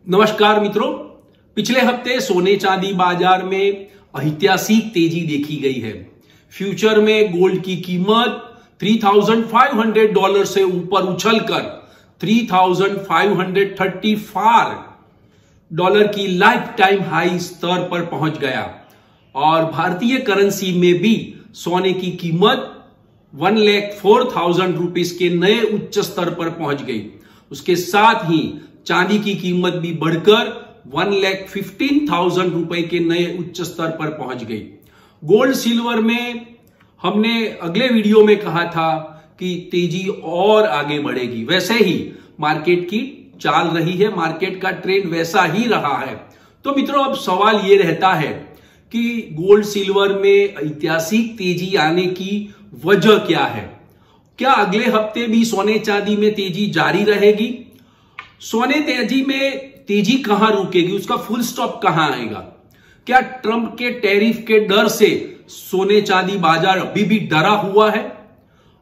नमस्कार मित्रों, पिछले हफ्ते सोने चांदी बाजार में ऐतिहासिक तेजी देखी गई है। फ्यूचर में गोल्ड की कीमत $3,500 से ऊपर उछलकर $3,534 की लाइफ टाइम हाई स्तर पर पहुंच गया और भारतीय करेंसी में भी सोने की कीमत 1,04,000 रुपीस के नए उच्च स्तर पर पहुंच गई। उसके साथ ही चांदी की कीमत भी बढ़कर 1,15,000 रुपए के नए उच्च स्तर पर पहुंच गई। गोल्ड सिल्वर में हमने अगले वीडियो में कहा था कि तेजी और आगे बढ़ेगी, वैसे ही मार्केट की चाल रही है, मार्केट का ट्रेंड वैसा ही रहा है। तो मित्रों, अब सवाल यह रहता है कि गोल्ड सिल्वर में ऐतिहासिक तेजी आने की वजह क्या है? क्या अगले हफ्ते भी सोने चांदी में तेजी जारी रहेगी? सोने तेजी में तेजी कहां रुकेगी? उसका फुल स्टॉप कहां आएगा? क्या ट्रंप के टैरिफ के डर से सोने चांदी बाजार अभी भी डरा हुआ है?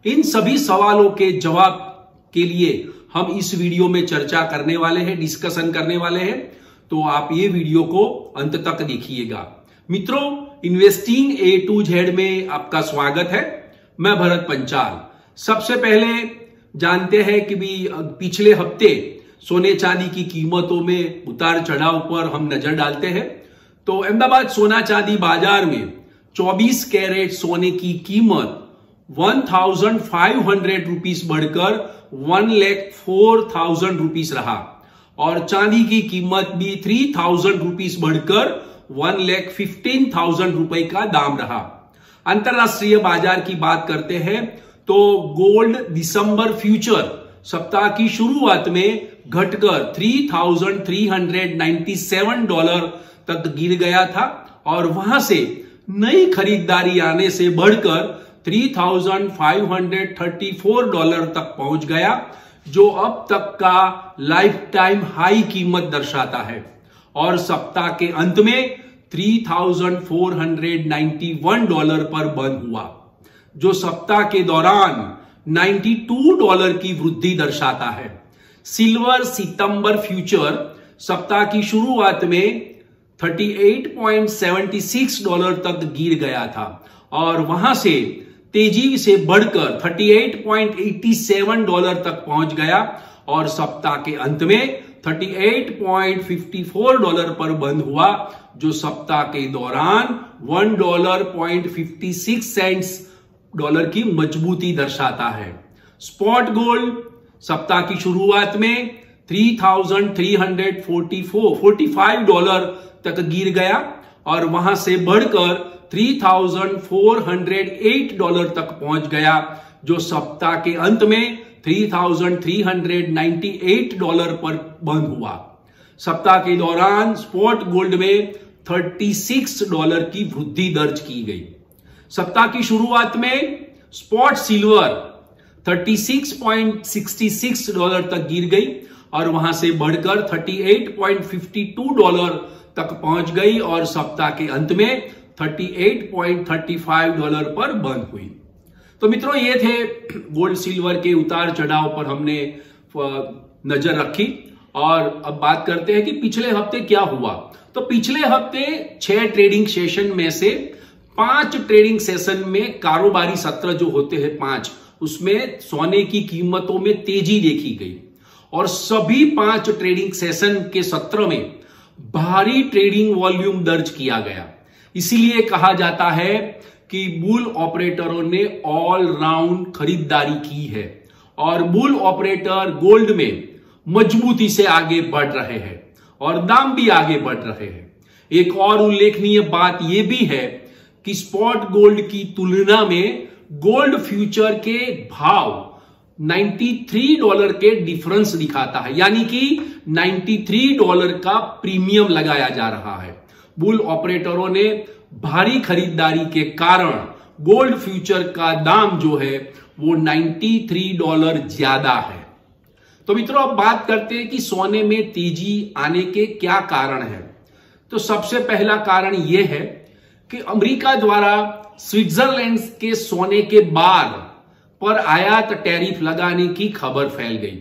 इन सभी सवालों के जवाब के लिए हम इस वीडियो में चर्चा करने वाले हैं, डिस्कशन करने वाले हैं। तो आप ये वीडियो को अंत तक देखिएगा। मित्रों, इन्वेस्टिंग A to Z में आपका स्वागत है। मैं भरत पंचाल। सबसे पहले जानते हैं कि भी पिछले हफ्ते सोने चांदी की कीमतों में उतार चढ़ाव पर हम नजर डालते हैं। तो अहमदाबाद सोना चांदी बाजार में 24 कैरेट सोने की कीमत 1,500 रुपीस बढ़कर 1,04,000 रुपीस रहा और चांदी की कीमत भी 3,000 रुपीस बढ़कर 1,15,000 रुपए का दाम रहा। अंतरराष्ट्रीय बाजार की बात करते हैं तो गोल्ड दिसंबर फ्यूचर सप्ताह की शुरुआत में घटकर $3,397 तक गिर गया था और वहां से नई खरीदारी आने से बढ़कर $3,534 तक पहुंच गया, जो अब तक का लाइफ टाइम हाई कीमत दर्शाता है। और सप्ताह के अंत में $3,491 पर बंद हुआ, जो सप्ताह के दौरान $92 की वृद्धि दर्शाता है। सिल्वर सितंबर फ्यूचर सप्ताह की शुरुआत में $38.76 तक गिर गया था और वहां से तेजी से बढ़कर $38.87 तक पहुंच गया और सप्ताह के अंत में $38.54 पर बंद हुआ, जो सप्ताह के दौरान $1.56 की मजबूती दर्शाता है। स्पॉट गोल्ड सप्ताह की शुरुआत में $3,345 तक गिर गया और वहां से बढ़कर $3,408 तक पहुंच गया, जो सप्ताह के अंत में $3,398 पर बंद हुआ। सप्ताह के दौरान स्पॉट गोल्ड में $36 की वृद्धि दर्ज की गई। सप्ताह की शुरुआत में स्पॉट सिल्वर $36.66 तक गिर गई और वहां से बढ़कर $38.52 तक पहुंच गई और सप्ताह के अंत में $38.35 पर बंद हुई। तो मित्रों, ये थे गोल्ड सिल्वर के उतार चढ़ाव पर हमने नजर रखी। और अब बात करते हैं कि पिछले हफ्ते क्या हुआ। तो पिछले हफ्ते 6 ट्रेडिंग सेशन में से 5 ट्रेडिंग सेशन में कारोबारी सत्र जो होते हैं 5, उसमें सोने की कीमतों में तेजी देखी गई और सभी 5 ट्रेडिंग सेशन के सत्र में भारी ट्रेडिंग वॉल्यूम दर्ज किया गया। इसीलिए कहा जाता है कि बुल ऑपरेटरों ने ऑल राउंड खरीदारी की है और बुल ऑपरेटर गोल्ड में मजबूती से आगे बढ़ रहे हैं और दाम भी आगे बढ़ रहे हैं। एक और उल्लेखनीय बात यह भी है कि स्पॉट गोल्ड की तुलना में गोल्ड फ्यूचर के भाव $93 के डिफरेंस दिखाता है, यानी कि $93 का प्रीमियम लगाया जा रहा है। बुल ऑपरेटरों ने भारी खरीदारी के कारण गोल्ड फ्यूचर का दाम जो है वो $93 ज्यादा है। तो मित्रों, अब बात करते हैं कि सोने में तेजी आने के क्या कारण है। तो सबसे पहला कारण यह है कि अमेरिका द्वारा स्विट्जरलैंड के सोने के बार पर आयात टैरिफ लगाने की खबर फैल गई।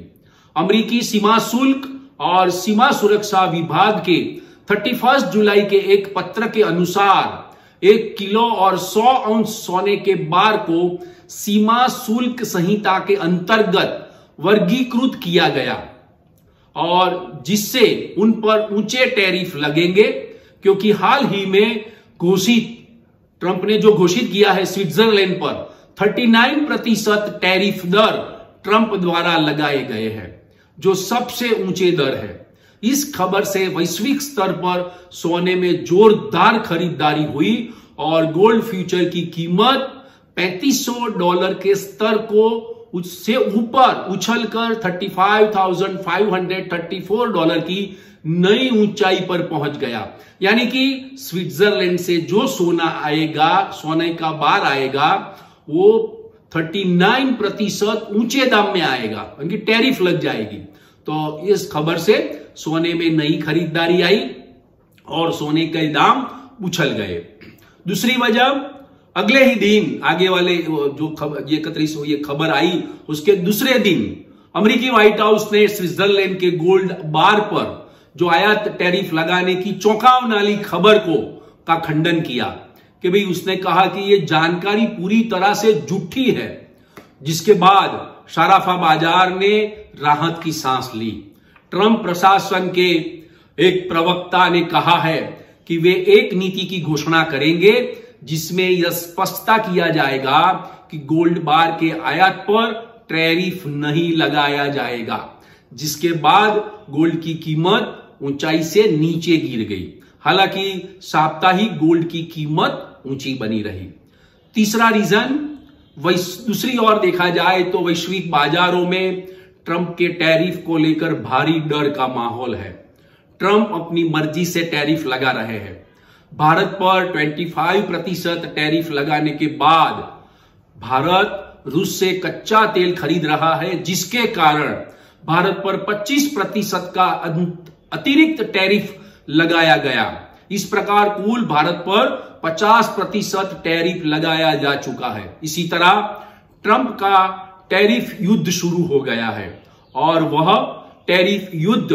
अमेरिकी सीमा शुल्क और सीमा सुरक्षा विभाग के 31 जुलाई के एक पत्र के अनुसार 1 किलो और 100 औंस सोने के बार को सीमा शुल्क संहिता के अंतर्गत वर्गीकृत किया गया और जिससे उन पर ऊंचे टैरिफ लगेंगे, क्योंकि हाल ही में ट्रंप ने जो घोषित किया है स्विट्जरलैंड पर 39% टैरिफ दर ट्रंप द्वारा लगाए गए हैं, जो सबसे ऊंचे दर है। इस खबर से वैश्विक स्तर पर सोने में जोरदार खरीदारी हुई और गोल्ड फ्यूचर की कीमत $3500 के स्तर को उससे ऊपर उछलकर $35,534 की नई ऊंचाई पर पहुंच गया। यानी कि स्विट्जरलैंड से जो सोना आएगा, सोने का बार आएगा, वो 39% ऊंचे दाम में आएगा, उनकी टैरिफ लग जाएगी। तो इस खबर से सोने में नई खरीदारी आई और सोने के दाम उछल गए। दूसरी वजह, अगले ही दिन आगे वाले जो खबर ये खबर आई, उसके दूसरे दिन अमेरिकी व्हाइट हाउस ने स्विट्जरलैंड के गोल्ड बार पर जो आयात टैरिफ लगाने की चौंकावनाली खबर का खंडन किया कि भाई उसने कहा कि ये जानकारी पूरी तरह से झूठी है, जिसके बाद सराफा बाजार ने राहत की सांस ली। ट्रंप प्रशासन के एक प्रवक्ता ने कहा है कि वे एक नीति की घोषणा करेंगे जिसमें यह स्पष्टता किया जाएगा कि गोल्ड बार के आयात पर टैरिफ नहीं लगाया जाएगा, जिसके बाद गोल्ड की कीमत ऊंचाई से नीचे गिर गई। हालांकि साप्ताहिक गोल्ड की कीमत ऊंची बनी रही। तीसरा रीजन, दूसरी ओर देखा जाए तो वैश्विक बाजारों में ट्रंप के टैरिफ को लेकर भारी डर का माहौल है। ट्रंप अपनी मर्जी से टैरिफ लगा रहे हैं। भारत पर 25% टैरिफ लगाने के बाद भारत रूस से कच्चा तेल खरीद रहा है, जिसके कारण भारत पर 25% का अतिरिक्त टैरिफ लगाया गया। इस प्रकार कुल भारत पर 50% टैरिफ लगाया जा चुका है। इसी तरह ट्रंप का टैरिफ युद्ध शुरू हो गया है और वह टैरिफ युद्ध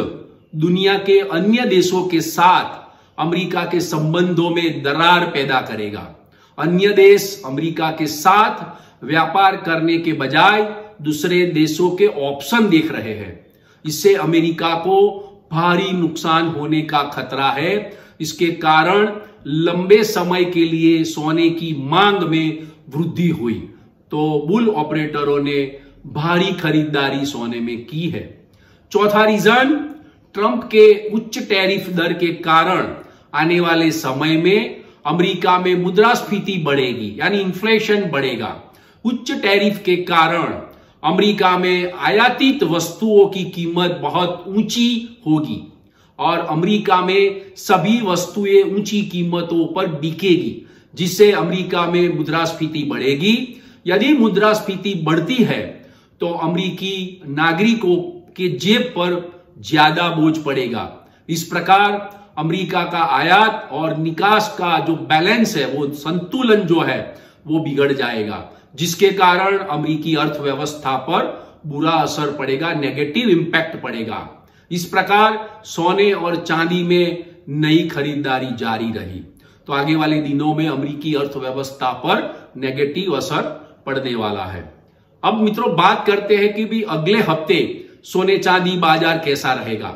दुनिया के अन्य देशों के साथ अमेरिका के संबंधों में दरार पैदा करेगा। अन्य देश अमेरिका के साथ व्यापार करने के बजाय दूसरे देशों के ऑप्शन देख रहे हैं। इससे अमेरिका को भारी नुकसान होने का खतरा है। इसके कारण लंबे समय के लिए सोने की मांग में वृद्धि हुई, तो बुल ऑपरेटरों ने भारी खरीदारी सोने में की है। चौथा रीजन, ट्रंप के उच्च टैरिफ दर के कारण आने वाले समय में अमेरिका में मुद्रास्फीति बढ़ेगी, यानी इन्फ्लेशन बढ़ेगा। उच्च टैरिफ के कारण अमेरिका में आयातित वस्तुओं की कीमत बहुत ऊंची होगी और अमेरिका में सभी वस्तुएं ऊंची कीमतों पर बिकेगी, जिससे अमेरिका में मुद्रास्फीति बढ़ेगी। यदि मुद्रास्फीति बढ़ती है तो अमेरिकी नागरिकों के जेब पर ज्यादा बोझ पड़ेगा। इस प्रकार अमेरिका का आयात और निकास का जो बैलेंस है, वो संतुलन जो है वो बिगड़ जाएगा, जिसके कारण अमेरिकी अर्थव्यवस्था पर बुरा असर पड़ेगा, नेगेटिव इंपैक्ट पड़ेगा। इस प्रकार सोने और चांदी में नई खरीदारी जारी रही, तो आगे वाले दिनों में अमेरिकी अर्थव्यवस्था पर नेगेटिव असर पड़ने वाला है। अब मित्रों बात करते हैं कि भी अगले हफ्ते सोने चांदी बाजार कैसा रहेगा।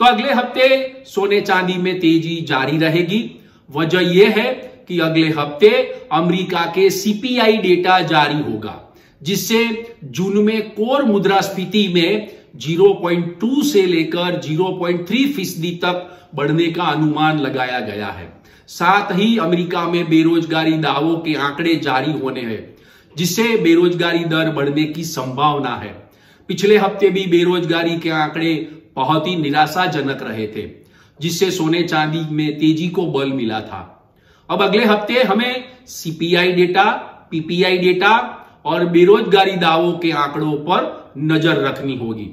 तो अगले हफ्ते सोने चांदी में तेजी जारी रहेगी। वजह यह है कि अगले हफ्ते अमेरिका के सीपीआई डेटा जारी होगा, जिससे जून में कोर मुद्रास्फीति में 0.2 से लेकर 0.3% तक बढ़ने का अनुमान लगाया गया है। साथ ही अमेरिका में बेरोजगारी दावों के आंकड़े जारी होने हैं, जिससे बेरोजगारी दर बढ़ने की संभावना है। पिछले हफ्ते भी बेरोजगारी के आंकड़े बहुत ही निराशाजनक रहे थे, जिससे सोने चांदी में तेजी को बल मिला था। अब अगले हफ्ते हमें सीपीआई डेटा, पीपीआई डेटा और बेरोजगारी दावों के आंकड़ों पर नजर रखनी होगी।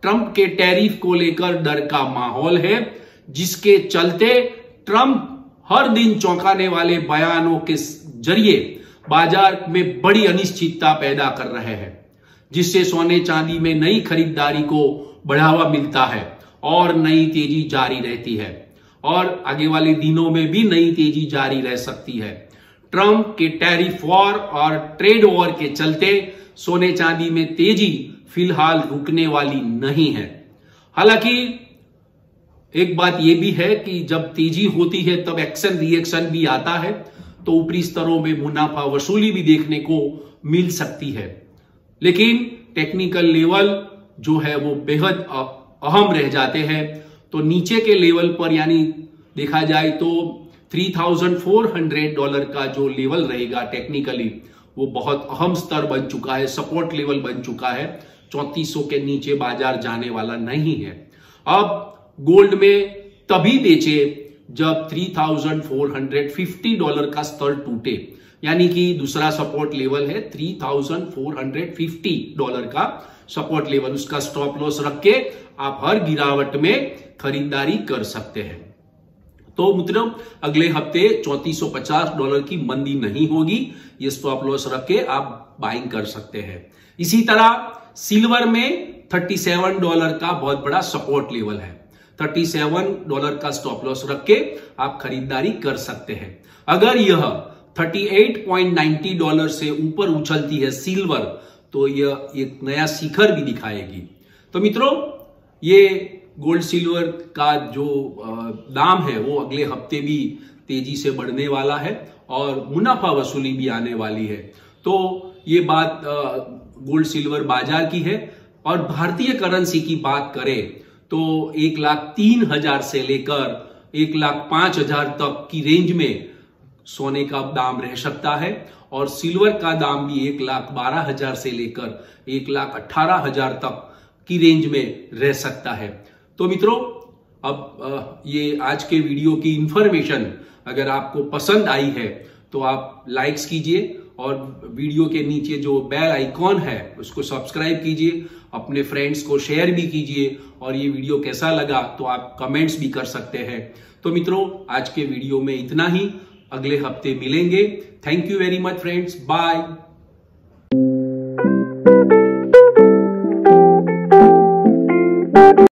ट्रंप के टैरिफ को लेकर डर का माहौल है, जिसके चलते ट्रंप हर दिन चौंकाने वाले बयानों के जरिए बाजार में बड़ी अनिश्चितता पैदा कर रहे हैं, जिससे सोने चांदी में नई खरीदारी को बढ़ावा मिलता है और नई तेजी जारी रहती है और आगे वाले दिनों में भी नई तेजी जारी रह सकती है। ट्रंप के टैरिफ वॉर और ट्रेड वॉर के चलते सोने चांदी में तेजी फिलहाल रुकने वाली नहीं है। हालांकि एक बात यह भी है कि जब तेजी होती है तब एक्शन रिएक्शन भी आता है, तो ऊपरी स्तरों में मुनाफा वसूली भी देखने को मिल सकती है। लेकिन टेक्निकल लेवल जो है वो बेहद अहम रह जाते हैं। तो नीचे के लेवल पर यानी देखा जाए तो $3,400 का जो लेवल रहेगा टेक्निकली वो बहुत अहम स्तर बन चुका है, सपोर्ट लेवल बन चुका है। 3400 के नीचे बाजार जाने वाला नहीं है। अब गोल्ड में तभी बेचे जब $3,450 का स्तर टूटे, यानी कि दूसरा सपोर्ट लेवल है $3,450 का सपोर्ट लेवल। उसका स्टॉप लॉस रख के आप हर गिरावट में खरीदारी कर सकते हैं। तो मित्रों अगले हफ्ते $3450 की मंदी नहीं होगी, ये स्टॉप लॉस रख के आप बाइंग कर सकते हैं। इसी तरह सिल्वर में $37 का बहुत बड़ा सपोर्ट लेवल है। $37 का स्टॉप लॉस रख के आप खरीदारी कर सकते हैं। अगर यह $38.90 से ऊपर उछलती है सिल्वर, तो यह एक नया शिखर भी दिखाएगी। तो मित्रों ये गोल्ड सिल्वर का जो दाम है वो अगले हफ्ते भी तेजी से बढ़ने वाला है और मुनाफा वसूली भी आने वाली है। तो ये बात गोल्ड सिल्वर बाजार की है। और भारतीय करेंसी की बात करें तो 1,03,000 से लेकर 1,05,000 तक की रेंज में सोने का दाम रह सकता है और सिल्वर का दाम भी 1,12,000 से लेकर 1,18,000 तक की रेंज में रह सकता है। तो मित्रों अब ये आज के वीडियो की इंफॉर्मेशन अगर आपको पसंद आई है तो आप लाइक्स कीजिए और वीडियो के नीचे जो बेल आइकॉन है उसको सब्सक्राइब कीजिए, अपने फ्रेंड्स को शेयर भी कीजिए और ये वीडियो कैसा लगा तो आप कमेंट्स भी कर सकते हैं। तो मित्रों आज के वीडियो में इतना ही, अगले हफ्ते मिलेंगे। Thank you very much friends, bye.